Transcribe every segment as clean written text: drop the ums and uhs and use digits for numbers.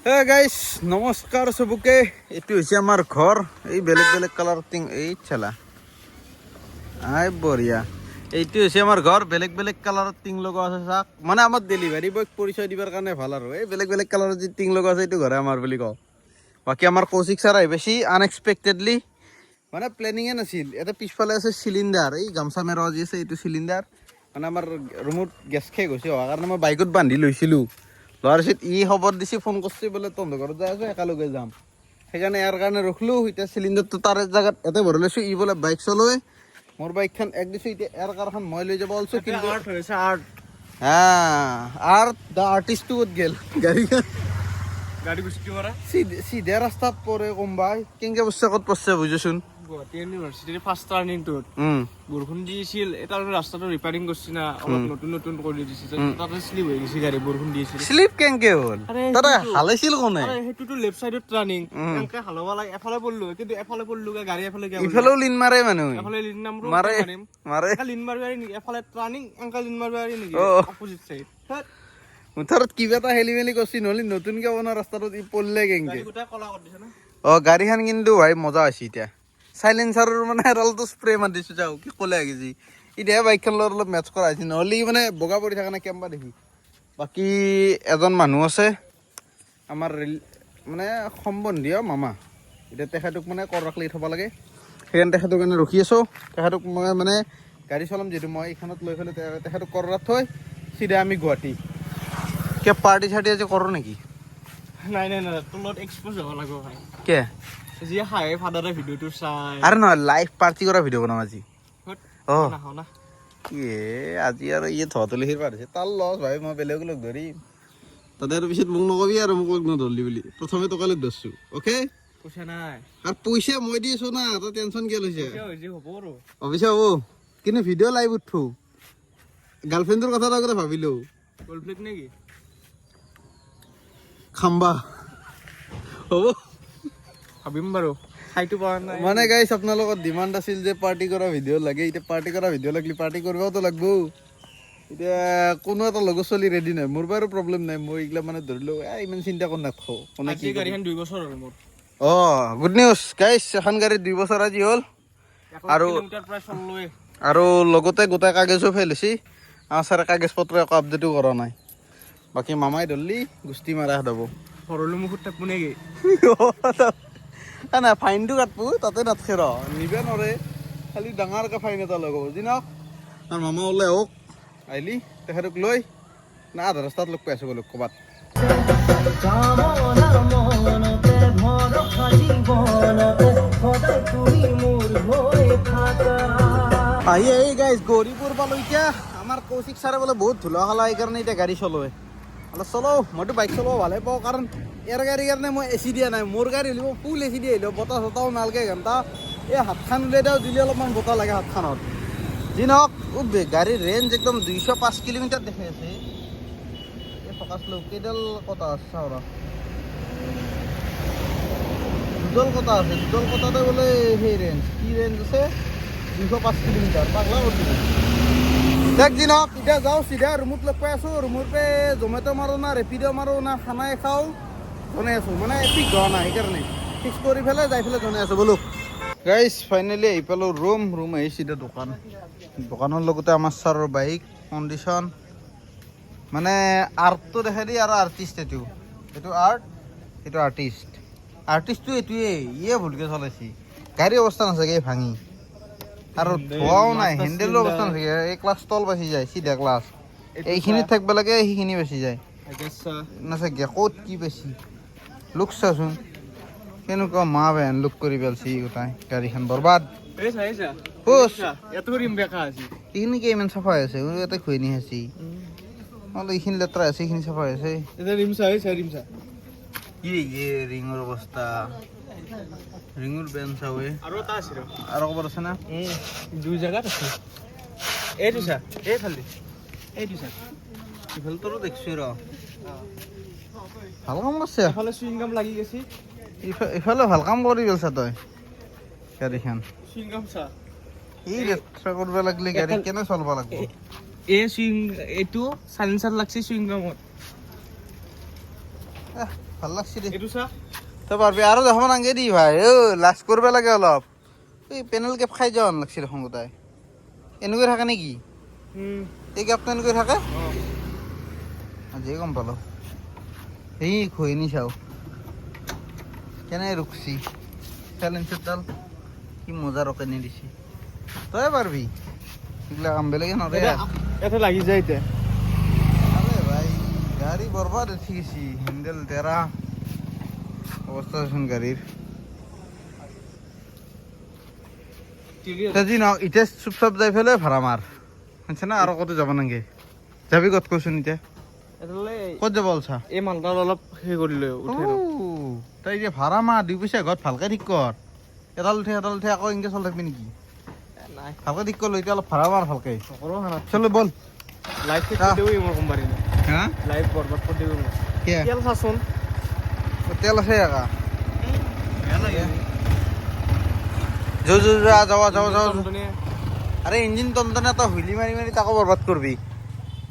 Hey guys, নমস্কাৰ সবকে। এইটো হৈছে আমাৰ ঘৰ। এই বেলেগ বেলেগ কালাৰ টিং এই চালা আই বঢ়িয়া। এইটো হৈছে আমাৰ ঘৰ, বেলেগ বেলেগ কালাৰৰ টিং লগা আছে চাক। মানে আমাৰ ডেলিভাৰী বয়ক পৰিচয় দিবৰ কাৰণে ভাল আৰু এই বেলেগ বেলেগ কালাৰৰ যি টিং লগা আছে এইটো ঘৰে আমাৰ বুলি কওঁ। বাকী আমাৰ কৌশিক ছাৰ আহি বেছি আনএক্সপেক্টেডলি, মানে প্লেনিঙে নাছিল। এটা পিছফালে আছে চিলিণ্ডাৰ, এই গামছা মেৰা যি আছে এইটো চিলিণ্ডাৰ। মানে আমাৰ ৰুমত গেছ শেষ হৈছে হোৱাৰ কাৰণে মই বাইকত বান্ধি লৈছিলোঁ। লোৱাৰ পিছত ই খবৰ দিছে, ফোন কৰিছে বোলে তহঁতৰ ঘৰত যাই আছো একেলগে যাম। সেইকাৰণে ইয়াৰ কাৰণে ৰখলোঁ। এতিয়া চিলিণ্ডাৰটো তাৰ জেগাত ইয়াতে ভৰাই লৈছোঁ। ই বোলে বাইক চলাৱে, মোৰ বাইকখন এক দিছোঁ। এতিয়া ইয়াৰ কাৰখন মই লৈ যাব ওলছোঁ। কিন্তু দ্য আৰ্টিষ্টটো ক'ত গেল? গাড়ী গুচি মাৰা চিধা ৰাস্তাত পৰে কোনবাই কেনেকে পঢ়ছে ক'ত পঢ়ছে বুজিছোন। গুৱাহাটী ইউনিভাৰ্চিটিৰ ফাৰ্ষ্ট টাৰ্ণিংটোত বৰষুণ দিছিল। এটা ৰাস্তাটো ৰিপেয়াৰিং কৰিছে না, অলপ নতুন নতুন কৰি দিছে। তাতে শ্লিপ হৈ গৈছে গাড়ী, বৰষুণ দিছিল। শ্লিপ কেনেকে হ'ল? তাতে হালাইছিল কোনে? সেইটোতো লেফ্ট চাইডত টাৰ্ণিং, এনেকে হালাব লাগে। এফালে পড়লো, কিন্তু এফালে পড়লো গাড়ী এফালে গেল। ইফালেও লিন মাৰে মানুহ, এফালে লিন নামৰো মাৰে মাৰে। লিন মাৰব পাৰি নেকি? এফালে টাৰ্ণিং এনেকে লিন মাৰব পাৰি নেকি? অপোজিট চাইড মুঠৰত কিবা এটা খেলি মেলি কৰিছি, নহ'লে নতুনকে বনোৱা ৰাস্তাটোত ই পঢ়লে কেনেকে? কলা কৰি দিছে না। গাড়ীখন কিন্তু ভাই মজা হৈছে। এতিয়া চাইলেঞ্চাৰৰ মানে এডালটো স্প্ৰে মাৰি দিছোঁ যাওঁ, কি ক'লে গেছি। এতিয়া বাইকখন লগত অলপ মেটচ কৰা হৈছে, নহ'লে মানে বগা পৰি থাকে না কেম্বা দেখি। বাকী এজন মানুহ আছে আমাৰ মানে সম্বন্ধীয় মামা। এতিয়া তেখেতক মানে কৰ ৰাখলি থ'ব লাগে, সেইকাৰণে তেখেতৰ কাৰণে ৰখি আছোঁ। তেখেতক মই মানে গাড়ী চলাম যিহেতু, মই এইখনত লৈ পেলাই তেখেতক কৰ ৰাখ থৈ চিধা আমি গুৱাহাটী। কিয় পাৰ্টি চাৰ্টি আজি কৰোঁ নেকি? নাই নাই নাই, তোৰ লগত এক্সপ'জ হ'ব লাগিব ভাই। কিয়? যি হাই ফাদাৰে ভিডিঅ'টো চাই। আৰে নহয়, লাইভ পাৰ্টি কৰা ভিডিঅ' বনাম আজি। নাখাওঁ না কি আজি আৰু ইয়ে ধোৱাতলি সিৰ পাৰিছে তাৰ লছ ভাই। মই বেলেগ লগ ধৰিম তাতে আৰু পিছত মোক নকবি আৰু মোক লগ নধৰলি বুলি। প্ৰথমে টকা লগ ধৰছোঁ, অ'কে? পইচা নাই আৰু পইচা মই দি আছোঁ না, তই টেনশ্যন কিয় লৈছে? হ'ব আৰু অৱশ্যে হ'ব, কিন্তু ভিডিঅ' লাইভ উঠো। গাৰ্লফ্ৰেণ্ডৰ কথা আগতে ভাবিলোঁ। গ'লফ্লেক নেকি? খাম্বা হ'ব ভাবিম বাৰু, ঠাইটো পোৱা নাই। মানে গাইছ আপোনালোকৰ ডিমাণ্ড আছিল যে পাৰ্টি কৰা ভিডিঅ' লাগে। এতিয়া পাৰ্টি কৰা ভিডিঅ' লাগিলে পাৰ্টি কৰিবতো লাগব। এতিয়া কোনো এটা লগৰ ছোৱালী ৰেডি নাই। মোৰ বাৰু প্ৰব্লেম নাই, মই এইগিলা মানে ধৰিলোঁ ইমান চিন্তা কৰি নাথাকোঁ। কোনে কি গাড়ীখন 2 বছৰ হ'ল মোৰ। গুড নিউজ গাইছ, এখন গাড়ী 2 বছৰ আজি হ'ল। আৰু লগতে গোটেই কাগজো ফেইল হৈছে। আমাৰ ছাৰে কাগজ পত্ৰ একো আপডেটো কৰা নাই। বাকী মামাই ধৰলি গুষ্টি মাৰা হ'ব। সৰলো মুখত থাকব নেকি? নাই ফাইনটো কাটবো, তাতে নাথকে ৰ নিবে নৰে। খালি ডাঙৰকৈ ফাইন এটা লগাব যি নহওক। আৰু মামা ওলাই আহক, আহিলি তেখেতক লৈ না আধা ৰাস্তাত লগ পাই আছোঁ বোলো ক'ৰবাত। আহি গাইছ গৌৰীপুৰ পালোঁ। এতিয়া আমাৰ কৌশিক ছাৰে বোলে বহুত ধুলা খালা, সেইকাৰণে এতিয়া গাড়ী চলায়। অলপ চলাওঁ, মইতো বাইক চলাব ভালে পাওঁ, কাৰণ ইয়াৰ গাড়ীৰ কাৰণে মই এচি দিয়া নাই। মোৰ গাড়ী হ'লে মই ফুল এচি দি আহিলোঁ, বতাহ চতাহও নালাগে ঘণ্টা। এই হাতখন উলিয়াই দিওঁ, দিলে অলপমান বতাহ লাগে হাতখনত। যি নহওক গাড়ীৰ ৰেঞ্জ একদম 205 কিলোমিটাৰ দেখাই আছে। এই ফকাচ লো কেইডাল কটা আছে চাওঁ ৰ, দুডাল কটা আছে। দুডাল কটাতে বোলে সেই ৰেঞ্জ কি ৰেঞ্জ আছে 205 কিলোমিটাৰ। পাগলা কৰি দেখ যি নহওক। এতিয়া যাওঁ চিধা ৰুমত লগ পাই আছোঁ। ৰুমৰ পে জমেট' মাৰোঁ না ৰেপিড' মাৰোঁ না খানাই খাওঁ জনাই আছোঁ। মানে ফিক্স হোৱা নাই, সেইকাৰণে ফিক্স কৰি পেলাই যাই পেলাই জনাই আছোঁ বোলো। গাইছ ফাইনেলি আহি পালোঁ ৰুম আহি চিধা দোকান। দোকানৰ লগতে আমাৰ ছাৰৰ বাইক কণ্ডিশ্যন। মানে আৰ্টটো দেখাই দিয়ে আৰু আৰ্টিষ্ট এইটো আৰ্ট, এইটো আৰ্টিষ্ট। আৰ্টিষ্টটো এইটোৱে, ইয়ে ভুলকৈ চলাইছে। গাড়ীৰ অৱস্থা নাথাকে ভাঙি, আৰু ধোৱাও নাই, হেণ্ডেলৰ অৱস্থা নাথাকে। এই ক্লাছ তল বাচি যায়, চিধা ক্লাছ এইখিনিত থাকিব লাগে, সেইখিনি বাচি যায় নাথাকে। ক'ত কি বেছি লুক চাচোন, কেনেকুৱা মা বেন লুক কৰি পেলাইছি গোটাই। গাড়ীখন বৰবাদ। এইখিনি কি ইমান চাফা হৈ আছে? ইয়াতে খুৱাই নি আছে অলপ, এইখিনি লেতেৰা আছে, এইখিনি চাফা হৈ আছে। কি ৰিঙৰ অৱস্থা, ৰিঙৰ বেন চাৱে আৰু ক'ৰবাত আছে না? 2 জেগাত আছে। এইটো চা, এইফালে এইটো চা, ইফালতো দেখছোঁ ৰ ভাল কাম কৰিছে। এফালে চুইংগাম লাগি গৈছে, ইফালে ভাল কাম কৰি পেলছা তই। গাড়ীখন চুইংগাম চা, এই লেতেৰা কৰিব লাগিলে গাড়ী কেনে চলাব লাগব? এইটো চাইলেঞ্চাৰ লাগছে চুইংগামত। ভাল লাগছে দে এইটো চা তই পাৰবি আৰু দেখাব নাংগে দি ভাই লাষ্ট কৰিব লাগে অলপ এই পেনেল কেপ খাই যোৱা লাগছে দেখোন গোটাই এনেকৈ থাকে নেকি এই কেপটো এনেকৈ থাকে আজিয়ে গম পালো এই খৈনি চাওঁ কেনে ৰুকছি চেলেঞ্চাৰডাল কি মজা ৰকেনি দিছে তই পাৰবি এইগিলা কাম বেলেগে নৰে এটা লাগি যায় এতিয়া আরে ভাই গাড়ি বরবাদ উঠি গেছি হ্যান্ডেল তেরা অবস্থা শুন গাড়ির তেজি ন ইটা চুপচাপ যাই ফেলে ভাড়া মার শুনছে না আৰু কত যাব নাগে যাবি কত কৈছোন এতিয়া কত যাব অলছা এই মালডাল অলপ সেই কৰিলে উঠে তই এতিয়া ভাড়া মাৰ 2 পইচা ঘৰত ভালকে ঠিক কৰ এডাল উঠে আকৌ ইনকে চল থাকবি নেকি নাই ভালকে ঠিক কৰ এতিয়া অলপ ভাড়া মাৰ ভালকে নকৰো খানা চলো বল লাইভ চেক কৰি দেবই মোৰ কোম্পানী হা লাইভ বৰবাদ কৰি দেবই মোৰ কে তেল চাচোন তেল আছে একা যা যাও আৰে ইঞ্জিন টনটনে এটা হুইলি মাৰি মাৰি তাকো বৰবাদ কৰবি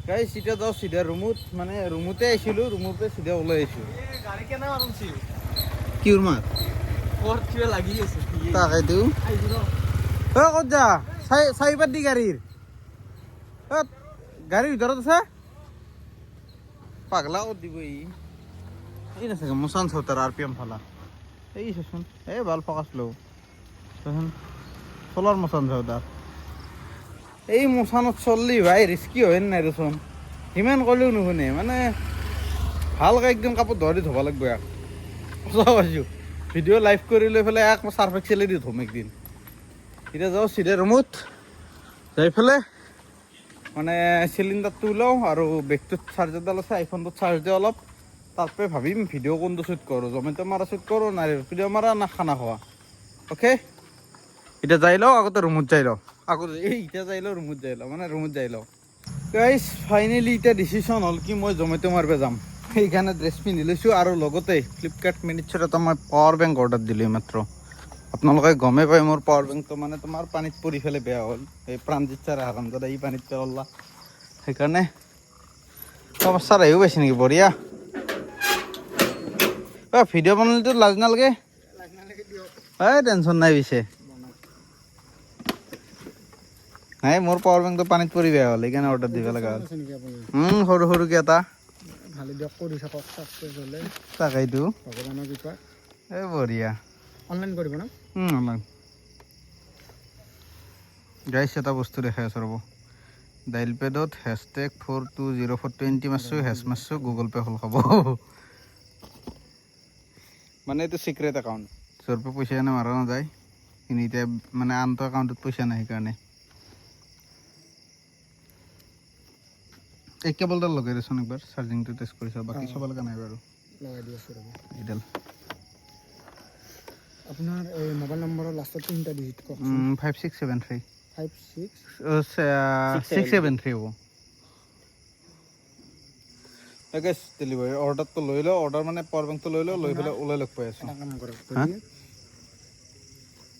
গাই চিধা যাওঁ চিধা ৰুমত মানে ৰুমতে আহিছিলোঁ ৰুমৰ পৰা চিধা ওলাই আহিছোঁ গাড়ী কেনে মাৰছি কি উৰমাৰ ক'ত কিবা লাগি আছে তাকেতো ক'ত যা চাৰি পাত দি গাড়ীৰ গাড়ীৰ ভিতৰত আছে পাগলা ক'ত দিব এই নাচাগে মোচান চৌতাৰ RPM ফালা এই চাচোন এই ভাল ফকাচ লওঁ চাচোন চলাৰ মোচান চৌতাৰ এই মোচানত চললি ভাই ৰিস্কি হয় নাই দেচোন সিমান ক'লেও নুশুনে মানে ভালকৈ একদম কাপোৰ ধৰি ধুব লাগিব ইয়াক সঁচা কৈছোঁ ভিডিঅ' লাইভ কৰি লৈ পেলাই ইয়াক মই চাৰ্ফ এক্সেলে দি ধুম একদিন এতিয়া যাওঁ চিধা ৰুমত যাই পেলাই মানে চিলিণ্ডাৰটো ওলাওঁ আৰু বেগটোত চাৰ্জাৰডাল আছে আইফোনটোত চাৰ্জ দিওঁ অলপ তাৰপৰা ভাবিম ভিডিঅ' কোনটো শ্বুট কৰোঁ জমেট' মাৰা শ্বুট কৰোঁ না ভিডিঅ' মাৰা না খানা খোৱা অ'কে এতিয়া যাই লওঁ আগতে ৰুমত যাই লওঁ এতিয়া যাই লওঁ ৰুমত যাই লওঁ মানে ৰুমত যাই লওঁ গাইজ ফাইনেলি এতিয়া ডিচিশ্যন হ'ল কি মই জমেট' মাৰিব যাম সেইকাৰণে ড্ৰেছ পিন্ধি লৈছোঁ আৰু লগতে ফ্লিপকাৰ্ট মিনিটছত এটা মই পাৱাৰ বেংক অৰ্ডাৰ দিলোঁ মাত্ৰ আপোনালোকে গমেই পায় মোৰ পাৱাৰ বেংকটো মানে তোমাৰ পানীত পৰি ফেলে বেয়া হ'ল এই প্ৰাণজিত ছাৰে হাৰামজাদা এই পানীত পেলালা সেইকাৰণে ছাৰ আহিও পাইছে নেকি বঢ়িয়া ভিডিঅ' বনালেতো লাজ নালাগে এই টেনশ্যন নাই পিছে নাই মোৰ পাৱাৰ বেংকটো পানীত পৰি বেয়া হ'ল সেইকাৰণে অৰ্ডাৰ দিব লগা হ'ল সৰু সৰুকৈ এটা ভালে দিয়ক কৰি থাকক ছাকচেছ হ'লে তাকেইতো ভগৱানৰ কৃপা এই বঢ়িয়া অনলাইন কৰিব না অনলাইন গাইছ এটা বস্তু দেখাই আছোঁ ৰ'ব ডাইল পেডত #420420 মাৰছোঁ মাৰছোঁ গুগল পে' হ'ল খাব মানে এইটো চিক্ৰেট একাউণ্ট য'ৰ পৰা পইচা এনে মাৰা নাযায় কিন্তু এতিয়া মানে আনটো একাউণ্টত পইচা নাই সেইকাৰণে এই কেবলডাল লগাই দেচোন একবাৰ চাৰ্জিংটো টেষ্ট কৰি চাওঁ বাকী চাব লগা নাই বাৰু লগাই দি আছোঁ ৰ'ব এইডাল আপোনাৰ এই মোবাইল নম্বৰৰ লাষ্টত 3টা ডিজিট কওক 5673 56 673 হ'ব গেছ ডেলিভাৰী অৰ্ডাৰটো লৈ লওঁ অৰ্ডাৰ মানে পাৱাৰ বেংকটো লৈ লওঁ লৈ পেলাই ওলাই লগ পাই আছোঁ এটা কাম কৰক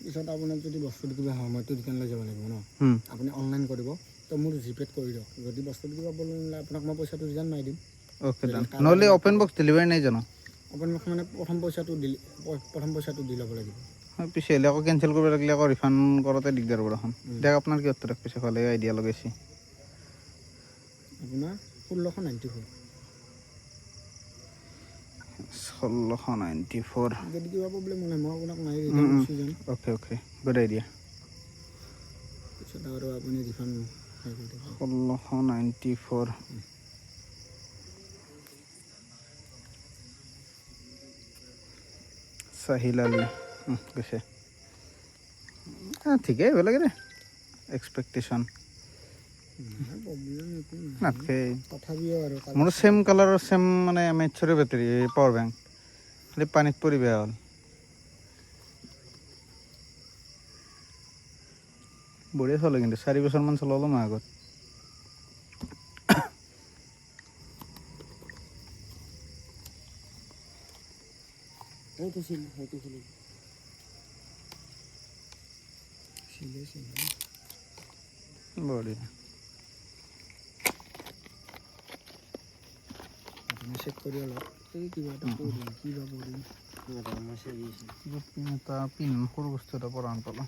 পিছত আপোনাৰ যদি বস্তুটো কিবা হয় মইতো দোকানলৈ যাব লাগিব ন আপুনি অনলাইন কৰিব তো মোৰ জিপেত কৰি দিয়ক যদি বস্তুটো কিবা বলে আপোনাক মই পইচাটো ৰিটাৰ্ণ মাৰি দিম অ'কে ডান নহ'লে অ'পেন বক্স ডেলিভাৰী নাই জানো অ'পেন বক্স মানে প্ৰথম পইচাটো দি ল'ব লাগিব পিছে আকৌ কেঞ্চেল কৰিব লাগিলে আকৌ ৰিফাণ্ড কৰোঁতে দিগদাৰ হ'ব এখন দিয়ক আপোনাৰ কি উত্তৰ পিছে ভালে আইডিয়া লগাইছে আপোনাৰ 1694 1694 যদি কিবা প্ৰব্লেম হ'লে মই আপোনাক মাৰি ৰিটাৰ্ণ গুচি যাম অ'কে গুড আইডিয়া পিছত আৰু আপুনি ৰিফাণ্ড 1694 সাহিল আলী গৈছে ঠিকে আহিব লাগে দে এক্সপেক্টেশ্যন তথাপিও আৰু মোৰ ছেম কালাৰৰ ছেম মানে MH-ৰ বেটাৰী পাৱাৰ বেংক খালি পানীত পৰি বেয়া হ'ল বঢ়িয়া চলে কিন্তু 4 বছৰমান চলালোঁ মই আগত বঢ়িয়া আপুনি চেক কৰি অলপ এটা পিন সৰু বস্তু এটা পৰা আন পালোঁ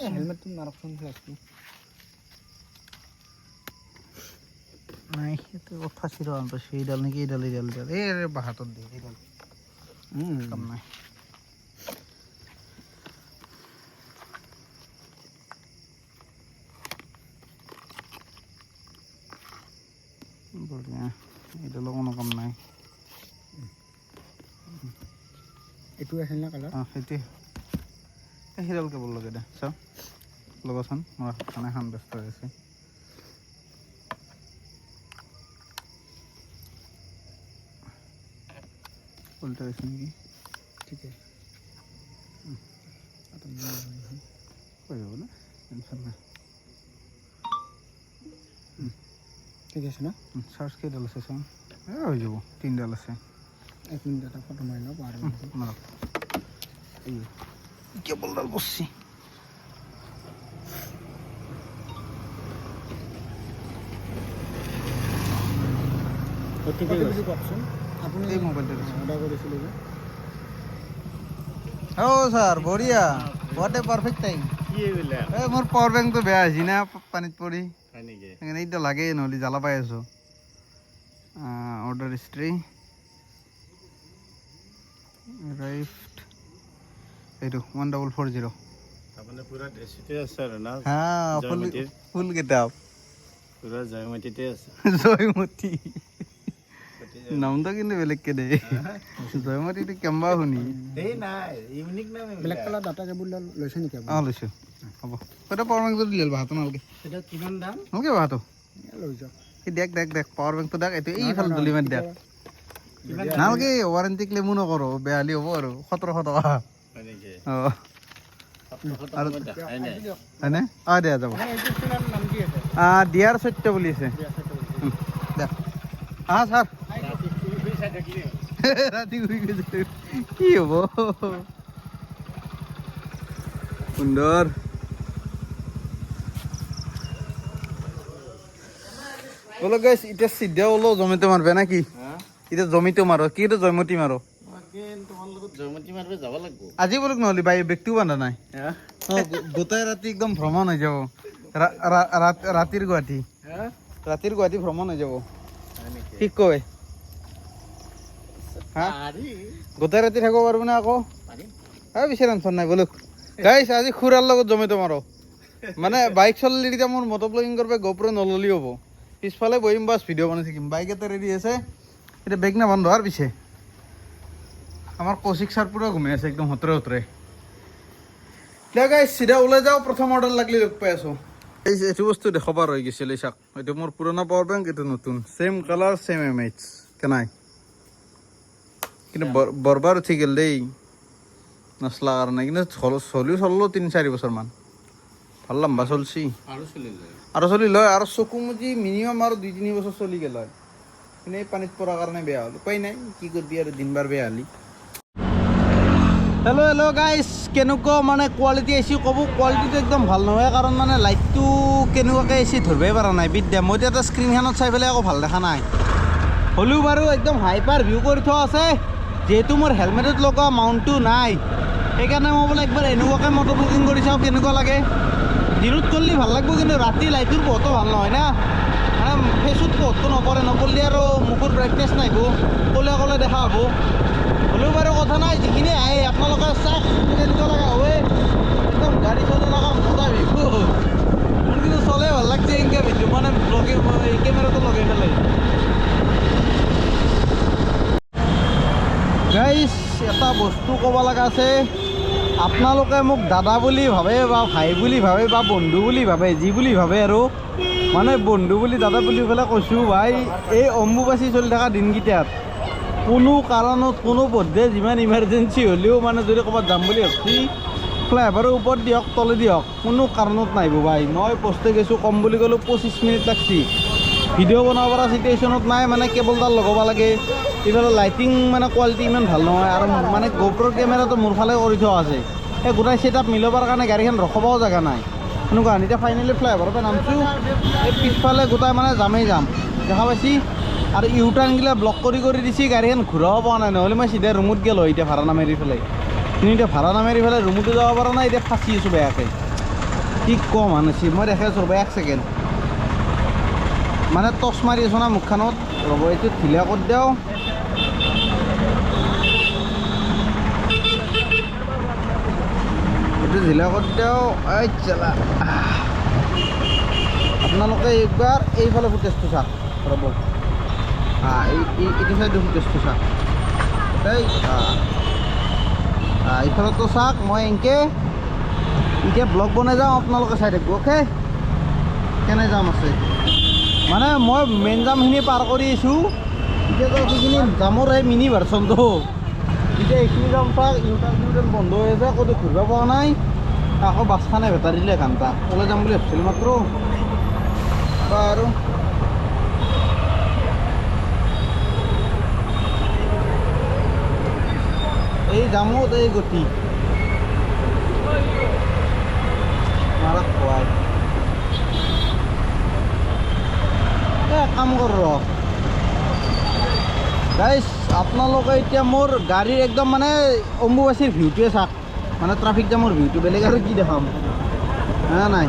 হেলমেটটো নাৰাখোন ফ্লাছটো নাই সেইটো ফাঁচি ৰ আন পাইছোঁ এইডাল নেকি এইডাল এই বাহাতত দিয়ে এইডাল কাম নাই বঢ়িয়া এইডালো কোনো কাম নাই এইটো আছিল না কালাৰ সেইটোৱে সেইডাল কেবল লাগে দে চাওঁ লগাচোন মোৰ মানে এখন ব্যস্ত হৈ আছে উল্টা হৈছে নেকি ঠিক আছে হৈ যাব না টেনশ্যন নাই ঠিক আছে না চাৰ্জ কেইডাল আছে চাওঁ হৈ যাব 3ডাল আছে 1 মিনিট এটা ফটো মাৰি লওঁ পাৰ মাৰক এই কেবলডাল বসছি কওকচোন আপুনি এই মোবাইলটা অৰ্ডাৰ কৰিছিলে যে স্যাৰ বঢ়িয়া হোয়াট এ পাৰফেক্ট টাইম মোৰ পাওয়াৰ ব্যাংক তো বেয়া হয়েছি না পানিত পড়ি সেইকাৰণে এইটা লাগে নহ'লে জ্বালা পাই আছো অৰ্ডাৰ হিস্ট্ৰি ৰাইফট এইটো 1440 আপুনি পুৰা ড্ৰেছতে আছে আৰু না হ্যাঁ ফুল কিতাপ পুৰা জয়মতীতে আছে জয়মতী নামটা কিন্তু বেলেগকে দে জয়মতীটো কেম্বা শুনি এই নাই ইউনিক নাম ব্লেক কালাৰ ডাটা কেবুলডাল লৈছে নেকি আপুনি লৈছোঁ হ'ব এটা পাৱাৰ বেংকটো দিলে ভাতো নালগে এটা কিমান দাম নালগে ভাতো লৈ যাওক এই দেখ পাৱাৰ বেংকটো দেখ এইটো এইফালে দলি মাৰি দেখ নালগে ৱাৰেণ্টি ক্লেমো নকৰোঁ বেয়া হ'লে হ'ব আৰু 1700 টকা হয় নেকি অঁ আৰু দেখাই নাই হয়নে দে যাব নাম কি আছে দিয়াৰ সত্য বুলি আছে দেখ ছাৰ ৰাতি ঘূৰি গৈছে কি হ'ব সুন্দৰ বোলো গাইছ এতিয়া চিধা ওলো জমিতে মাৰবে না কি এতিয়া জমিতে মাৰো কি জয়মতী মাৰো তোমাৰ লগত জয়মতী মাৰিব যাব লাগিব আজি বোলক নহ'লে বেগটোও বান্ধা নাই গোটেই ৰাতি একদম ভ্ৰমণ হৈ যাব ৰাতিৰ গুৱাহাটী ভ্ৰমণ হৈ যাব ঠিক কয় হা গোটেই ৰাতি থাকিব পাৰব না আকৌ বেছি টেনশ্যন নাই বোলো গাইছ আজি খুৰাৰ লগত জমিতে মাৰো মানে বাইক চলালে এতিয়া মোৰ মটো ব্লগিং কৰিব গোপ্ৰ নললি হ'ব পিছফালে বহিম বাছ ভিডিঅ' বনাই থাকিম বাইক এটা ৰেডি আছে এতিয়া বেগ না বন্ধ হোৱাৰ পিছে আমাৰ কৌশিক ছাৰ পুৰা ঘুমাই আছে একদম হতৰে দিয়া গাইছ চিধা ওলাই যাওঁ প্ৰথম অৰ্ডাৰ লাগিলে লগ পাই আছোঁ এইটো বস্তু দেখাব ৰৈ গৈছিল এই চাওক এইটো মোৰ পুৰণা পাৱাৰ বেংক এইটো নতুন ছেম কালাৰ ছেম MH কেনাই কিন্তু বৰবাৰ উঠি গ'ল দেই নচলা কাৰণে কিন্তু চলিও 3-4 বছৰমান ভাল লম্বা চলছি আৰু চলি লয় আৰু চকু মুজি মিনিমাম আৰু 2-3 বছৰ চলি গ'ল হয় কিন্তু এই পানীত পৰাৰ কাৰণে বেয়া হ'ল উপায় নাই কি কৰিবি আৰু দিনবাৰ বেয়া হ'লি হেল্ল' গাইছ কেনেকুৱা মানে কোৱালিটি আহিছে ক'ব কোৱালিটিটো একদম ভাল নহয় কাৰণ মানে লাইটটো কেনেকুৱাকৈ আহিছে ধৰিবই পৰা নাই বিদ্যা মই এতিয়া এটা স্ক্ৰীণখনত চাই পেলাই আকৌ ভাল দেখা নাই হ'লেও বাৰু একদম হাইপাৰ ভিউ কৰি থোৱা আছে যিহেতু মোৰ হেলমেটত লগোৱা মাউণ্টটো নাই সেইকাৰণে মই বোলে একবাৰ এনেকুৱাকৈ মটৰ ব্লগিং কৰি চাওঁ কেনেকুৱা লাগে দিনত কৰিলে ভাল লাগিব কিন্তু ৰাতি লাইটটোৰ পোহৰটো ভাল নহয় না মানে ফেচত পোহৰটো নপৰিলে আৰু মুখৰ ব্ৰাইটনেছ নাহিব ক'লে দেখা হ'ব হ'লেও বাৰু কথা নাই যিখিনি আহে আপোনালোকে চাওক কেনেকুৱা লগা হয় একদম গাড়ী চলাই লগা মজা ভিউ মোৰ কিন্তু চলে ভাল লাগছে এনেকৈ ভিডিঅ' মানে ব্লগিং কেমেৰাটো লগাই পেলাই গাইছ এটা বস্তু ক'ব লগা আছে আপোনালোকে মোক দাদা বুলি ভাবে বা ভাই বুলি ভাবে বা বন্ধু বুলি ভাবে যি বুলি ভাবে আৰু মানে বন্ধু বুলি দাদা বুলি পেলাই কৈছোঁ ভাই এই অম্বুবাচী চলি থকা দিনকেইটাত কোনো কাৰণত কোনো পধ্যে যিমান ইমাৰ্জেঞ্চি হ'লেও মানে যদি ক'ৰবাত যাম বুলি ভাবছি ফ্লাইঅভাৰৰ ওপৰত দিয়ক তলে দিয়ক কোনো কাৰণত নাহিব ভাই মই পষ্টে গৈছোঁ কম বুলি ক'লোঁ 25 মিনিট লাগছি ভিডিঅ' বনাব পৰা চিটুৱেশ্যনত নাই মানে কেবলডাল লগাব লাগে এইফালে লাইটিং মানে কোৱালিটি ইমান ভাল নহয় আৰু মানে গোপ্ৰৰ কেমেৰাটো মোৰ ফালে কৰি থোৱা আছে এই গোটাই ছেটআপ মিলাবৰ কাৰণে গাড়ীখন ৰখাবও জেগা নাই এনেকুৱা এতিয়া ফাইনেলি ফ্লাইঅভাৰৰ পৰা নামছোঁ এই পিছফালে গোটাই মানে যামেই যাম দেখা পাইছি আৰু ইউটাৰ্ণগিলা ব্লক কৰি দিছি গাড়ীখন ঘূৰাব পৰা নাই নহ'লে মই চিধা ৰুমত গেলো এতিয়া ভাড়া নামাৰি পেলাই কিন্তু এতিয়া ভাড়া নামাৰি পেলাই ৰুমতো যাব পৰা নাই এতিয়া ফাঁচি আছোঁ বেয়াকৈ কি কম আনিছি মই দেখাই আছোঁ ৰ'ব 1 ছেকেণ্ড মানে টচ মাৰি আছোঁ না মুখখনত ৰ'ব এইটো ঢিলা কৰি দিওঁ এইটো ঢিলা কৰি দিওঁ এই চালা আপোনালোকে একবাৰ এইফালে ফুটেজটো চাওক ৰ'ব এইটো চাইডে ফুটেজটো চাওক দেই এইফালতো চাওক মই এনেকৈ এতিয়া ব্লগ বনাই যাওঁ আপোনালোকে চাই থাকিব অ'কে কেনে যাম আছে মানে মই মেইন জামখিনি পাৰ কৰি আছোঁ এতিয়াতো সেইখিনি জামৰ এই মিনি ভাৰ্চনটো এতিয়া এইখিনি যাম চাওক ইউটাৰ্ণ বন্ধ হৈ আছে ক'তো ঘূৰিব পৰা নাই আকৌ বাছখানে ভেটা দিলে ঘণ্টা ওলাই যাম বুলি ভাবিছিলোঁ মাত্ৰ আৰু এই জামত এই গতি মাৰা খুৱাই কাম কৰ গাইজ আপোনালোকে এতিয়া মোৰ গাড়ীৰ একদম মানে অম্বুবাচীৰ ভিউটোৱে চাওক মানে ট্ৰাফিক জামৰ ভিউটো বেলেগ আৰু কি দেখাম হা নাই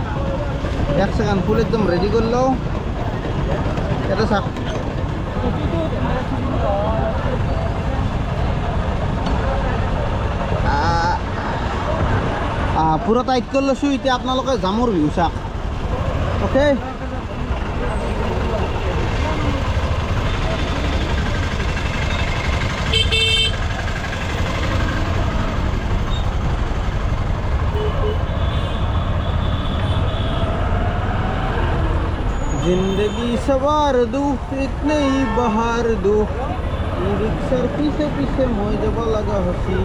1 ছেকেণ্ড ফুল একদম ৰেডি কৰি লওঁ এটা চাওক পুৰা টাইট কৰি লৈছোঁ এতিয়া আপোনালোকে জামৰ ভিউ চাওক অ'কে जिंदगी सवार दूँ एक नई बहार दूँ रिक्शर पीछे पीछे मोय जब लगा हसी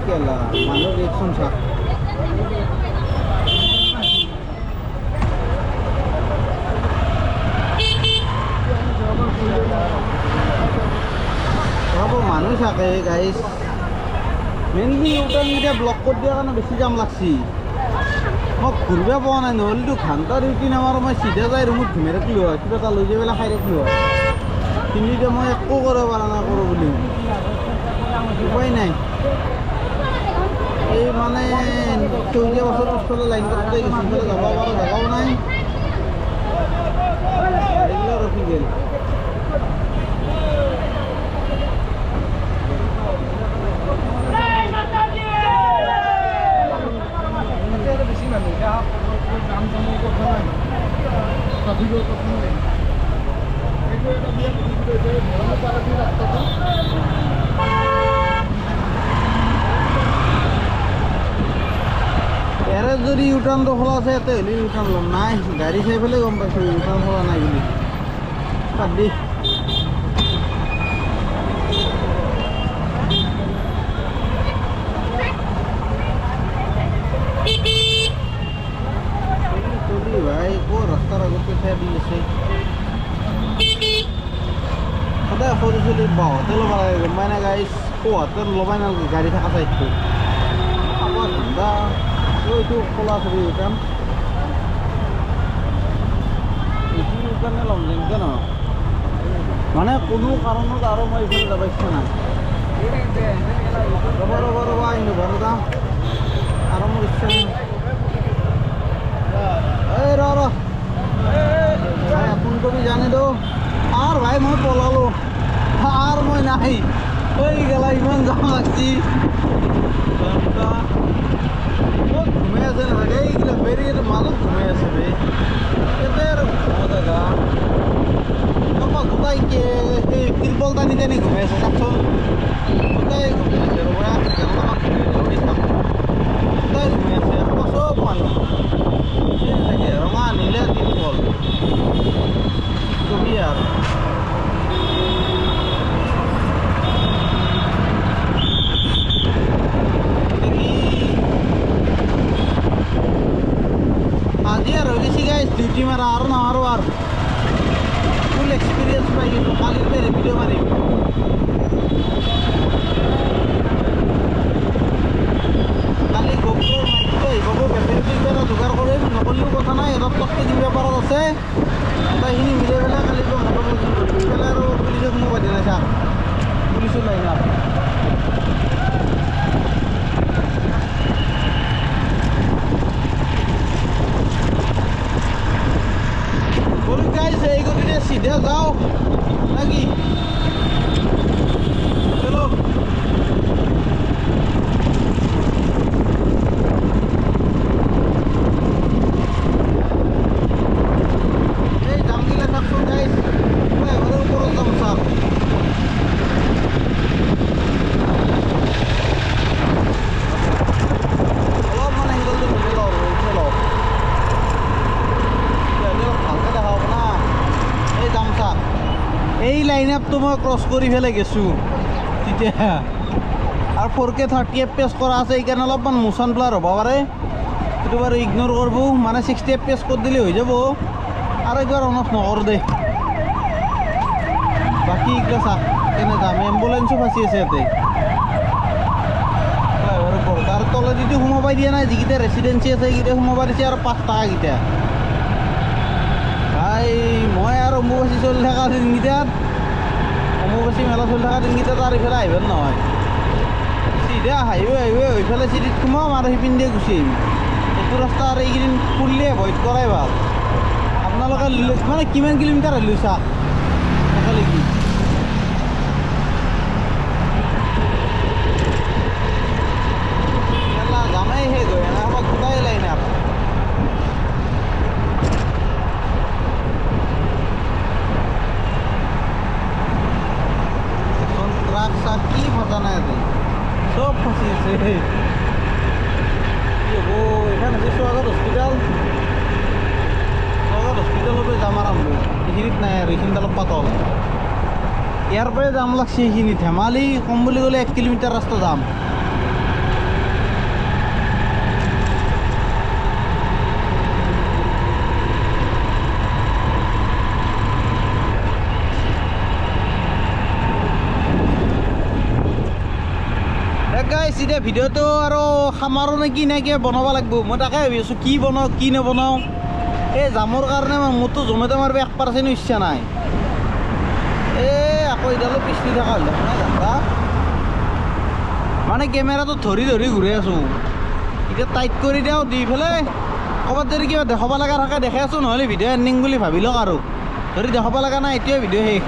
केला मानो रिएक्शन था মানুষ থাকে গাইজ মেইনলি ইউটাৰ্ণ ব্লক কৰি দিয়াৰ কাৰণে বেছি জাম লাগছি মই ঘূৰিব পোৱা নাই নহ'লেতো ঘণ্টা ডিউটি নামাৰো মই চিধা যাই ৰুমত ঘুমাই ৰাখিলোঁ হয় কিবা এটা লৈ যাই পেলাই খাই ৰাখিলোঁ হয় কিন্তু এতিয়া মই একো কৰিব পৰা নাই কৰোঁ বুলি উপায় নাই এই মানে সেউজীয়া বছৰ পিছফালে লাইন কাটোতে গৈছি সিফালে যাব পৰা জেগাও নাই গাড়ীগিলা ৰখি গ'ল এৰে যদি ইউটাৰ্ণটো খোলা আছে ইয়াতে হ'লে ইউটাৰ্ণ ল'ম নাই গাড়ী চাই পেলাই গম পাইছোঁ ইউটাৰ্ণ খোলা নাই বুলি বাদ দি ভাই ক'ৰ ৰাস্তাৰ আগতে ফেৰ দি আছে সদায় সৰু চলি বাহঁতে ল'ব লাগে গম পাই নাই গাড়ী কোহঁতে ল'বাই নালাগে গাড়ী থকা চাইডটো আমাৰ ধন্দা এইটো খোলা আছে ইউটাৰ্ণ এইটো ইউটাৰ্ণে ল'ম যেনেকৈ নহয় মানে কোনো কাৰণত আৰু মই এইফালে যাব ইচ্ছা নাই ৰ'বা আহিলোঁ ঘৰত যাম আৰু মোৰ ইচ্ছা নাই এই ৰ ফোন কৰি জানি দিওঁ আৰু ভাই মই পলালোঁ আৰু মই নাই হৈ গেলা ইমান যাম লাগছি ক'ত ঘুমাই আছে নাথাকে এইগিলা বেৰিকেটৰ মাজত ঘুমাই আছে বে ইয়াতে আৰু ঘুমা জেগা অকল গোটাই সেই তিৰপল টানি টানি ঘুমাই আছে চাওকচোন গোটাই ঘুমাই আছে ৰ'বা গোটাই ঘুমাই আছে চব মানুহ থাকে ৰঙা নীলা তিৰপল কবি আৰু আজি আৰু বেছি গাইজ ডিউটি মাৰা আৰু নামাৰো আৰু ফুল এক্সপিৰিয়েঞ্চ পাই গৈছোঁ কালিৰ পৰা ভিডিঅ' মাৰিম গোপ্ৰৰ মাইকটো আহি পাব বেটেৰীটো কিবা এটা যোগাৰ কৰিম নকৰিলেও কথা নাই সিহঁতক তককৈ দিম বেপাৰত আছে সেইখিনি মিলাই পেলাই কালি মোটৰ লজিং কৰি পেলাই আৰু পুলিচে সোমাব দিয়া নাই চাওক পুলিচো লাইন আপ বলো গাইজ এই গতিকে চিধা যাও নাকি চলো এই জামগিলা থাকছোন গাইজ এবারে উপরে যাম চাপ অলপ মানে এংগলটো মিলে লওঁ উঠে লওঁ ভালকৈ দেখা হ'ব না এই যাম চাপ এই লাইন আপটো মই ক্ৰছ কৰি পেলাই গেছোঁ তেতিয়া আৰু 4K 30 FPS কৰা আছে সেইকাৰণে অলপমান মোচন ব্লাৰ হ'ব পাৰে সেইটো বাৰু ইগন'ৰ কৰিব মানে 60 FPS কৰি দিলে হৈ যাব আৰু একবাৰ অন অফ নকৰোঁ দে বাকী এইগিলা চাওক কেনে যাম এম্বুলেঞ্চো ফাঁচি আছে ইয়াতে ড্ৰাইভাৰৰ ওপৰত আৰু তলেদিতো সোমাবাই দিয়া নাই যিকেইটা ৰেচিডেঞ্চি আছে সেইকেইটা সোমাবাই দিছে আৰু 5 টকাকেইটা ভাই মই আৰু অম্বুবাচী চলি থকা দিনকেইটাত অম্বুবাচী মেলা চলি থকা দিনকেইটাত আৰু ইফালে আহিব নহয় চিধা হাইৱে হৈ পেলাই চিটিত সোমাম আৰু সিপিনে গুচি আহিম এইটো ৰাস্তা আৰু এইকেইদিন ফুললি এভইড কৰাই ভাল আপোনালোকে মানে কিমান কিলোমিটাৰ আহিলোঁ চাওক একেলগে মেলা যামেই শেষ হৈ এনে আমাক গোটাই লাইন আপ ট্ৰাক চাক কি ফচা নাই আজি চব ফচি আছে কি হ'ব এইখন আছে চুৱাগত হস্পিটেল হস্পিটেলতে যাম আৰম্ভ এইখিনিত নাই আৰু এইখিনিত অলপ পাতল ইয়াৰ পৰাই যাম লাগছে এইখিনি ধেমালি কম বুলি ক'লে 1 কিলোমিটাৰ ৰাস্তা যাম গাইছ এতিয়া ভিডিঅ'টো আৰু খামাৰো নে কি নাই কিবা বনাব লাগিব মই তাকে ভাবি আছোঁ কি বনাওঁ কি নবনাওঁ এই জামৰ কাৰণে মোৰতো জমেট' মাৰিব 1% ইচ্ছা নাই এই আকৌ এডালো পিছলি থকা হ'ল দেখোন ঘণ্টা মানে কেমেৰাটো ধৰি ঘূৰি আছোঁ এতিয়া টাইট কৰি দিওঁ দি পেলাই ক'ৰবাত যদি কিবা দেখাব লগা থাকে দেখাই আছোঁ নহ'লে ভিডিঅ' এণ্ডিং বুলি ভাবি লওক আৰু যদি দেখাব লগা নাই এতিয়াই ভিডিঅ' শেষ